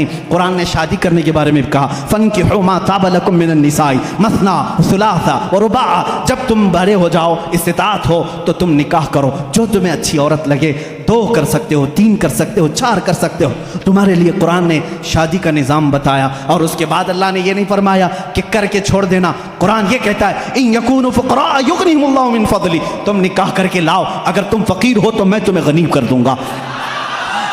थी। कुरान ने शादी करने के बारे में कहा, फनकिहू मा ताब लकुम मिनन निसाई मसना सुलासा व रुबा। जब तुम बड़े हो जाओ, इस्तिताअत हो, तो तुम निकाह करो। जो तुम्हें अच्छी औरत लगे, 2 कर सकते हो, 3 कर सकते हो, 4 कर सकते हो। तुम्हारे लिए कुरान ने शादी का निज़ाम बताया। और उसके बाद अल्लाह ने ये नहीं फरमाया कि करके छोड़ देना। कुरान ये कहता है, इन यकूनु फुक़रा युग़निहिमुल्लाहु मिन फ़ज़ली। तुम निकाह करके लाओ, अगर तुम फ़कीर हो तो मैं तुम्हें गनीम कर दूंगा।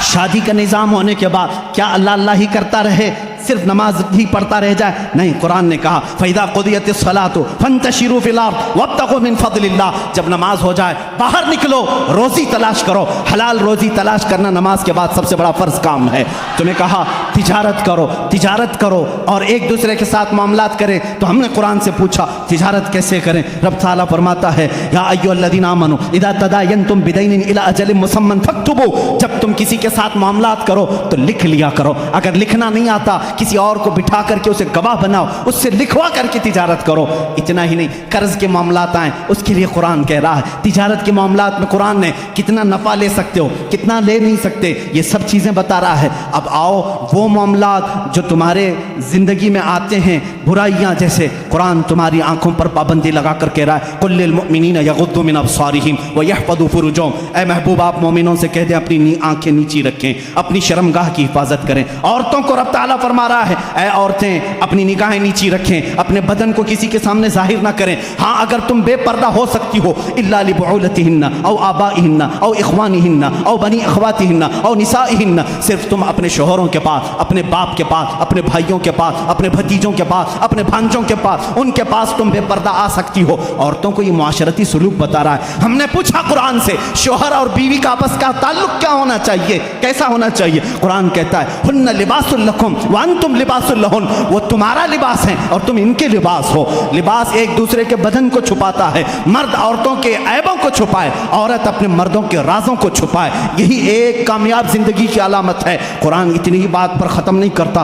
शादी का निज़ाम होने के बाद क्या अल्लाह अल्लाह ही करता रहे, सिर्फ नमाज ही पढ़ता रह जाए? नहीं, कुरान ने कहा, फ़इज़ा क़ुदियतिस सलातु फ़ंतशिरू फ़िल अर्ज़ वब्तग़ू मिन फ़ज़लिल्लाह। जब नमाज हो जाए, बाहर निकलो, रोज़ी तलाश करो। हलाल रोज़ी तलाश करना नमाज के बाद सबसे बड़ा फ़र्ज़ काम है। तुम्हें कहा तिजारत करो, तिजारत करो और एक दूसरे के साथ मामलात करें। तो हमने कुरान से पूछा तिजारत कैसे करें? रब ताला फरमाता है, या अय्युहल्लज़ीना आमनू इज़ा तदायनतुम बिदैनिन इला अजलिन मुसम्मन फक्तुबू। जब तुम किसी के साथ मामलात करो तो लिख लिया करो। अगर लिखना नहीं आता, किसी और को बिठा करके उसे गवाह बनाओ, उससे लिखवा करके तिजारत करो। इतना ही नहीं, कर्ज के मामलात आए, उसके लिए कुरान कह रहा है। तिजारत के मामलात में कुरान ने कितना नफ़ा ले सकते हो, कितना ले नहीं सकते, ये सब चीज़ें बता रहा है। अब आओ वो मामलात जो तुम्हारे ज़िंदगी में आते हैं, बुराइयाँ जैसे, कुरान तुम्हारी आंखों पर पाबंदी लगा कर कह रहा है, कुल लिल मुअमिनीना यग़ुद्दू मिन अब्सारिहिम व यहफ़ज़ू फ़ुरूजहुम। ऐ महबूब, आप मोमिनों से कह दें अपनी आंखें नीची रखें, अपनी शर्मगाह की हिफाजत करें। औरतों को रब ताला फरमा रहा है, ऐ औरतें अपनी निगाहें नीची रखें, अपने बदन को किसी के सामने जाहिर ना करें। हाँ, अगर तुम बेपर्दा हो सकती हो, इल्ला लिबुउलतिहिन्ना औ आबाइहिन्ना औ इख्वानिहिन्ना औ बनी अख्वातिहिन्ना औ निसाइहिन्ना। सिर्फ तुम अपने शोहरों के पास, अपने बाप के पास, अपने भाइयों के पास, अपने भतीजों के पास, अपने भांजों के पास, उनके पास तुम बेपर्दा आ सकती हो। औरतों को ये मुआशरती सुलूक बता रहा है। हमने पूछा कुरान से, शोहर और बीवी का आपस का ताल्लुक क्या होना चाहिए, कैसा होना चाहिए? कुरान कहता है, हुन्ना लिबासुल लकुम व अंतुम लिबासुल लहुन। वो तुम्हारा लिबास है और तुम इनके लिबास हो। लिबास एक दूसरे के बदन को छुपाता है। मर्द औरतों के ऐबों को छुपाए, औरत अपने मर्दों के राजों को छुपाए। यही एक कामयाब जिंदगी की अलामत है। कुरान इतनी ही बात पर ख़त्म नहीं करता,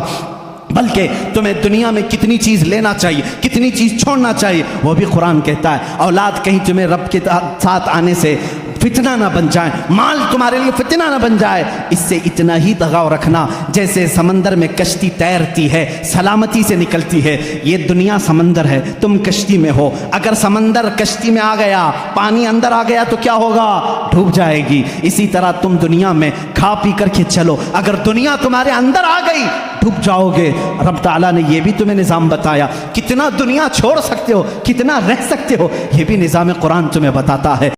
बल्कि तुम्हें दुनिया में कितनी चीज़ लेना चाहिए, कितनी चीज़ छोड़ना चाहिए, वो भी कुरान कहता है। औलाद कहीं तुम्हें रब के साथ आने से फितना ना बन जाए, माल तुम्हारे लिए फितना ना बन जाए, इससे इतना ही दगाव रखना जैसे समंदर में कश्ती तैरती है, सलामती से निकलती है। ये दुनिया समंदर है, तुम कश्ती में हो। अगर समंदर कश्ती में आ गया, पानी अंदर आ गया तो क्या होगा? डूब जाएगी। इसी तरह तुम दुनिया में खा पी करके चलो, अगर दुनिया तुम्हारे अंदर आ गई डूब जाओगे। रब ताला ने यह भी तुम्हें निज़ाम बताया, कितना दुनिया छोड़ सकते हो, कितना रह सकते हो, यह भी निज़ाम कुरान तुम्हें बताता है।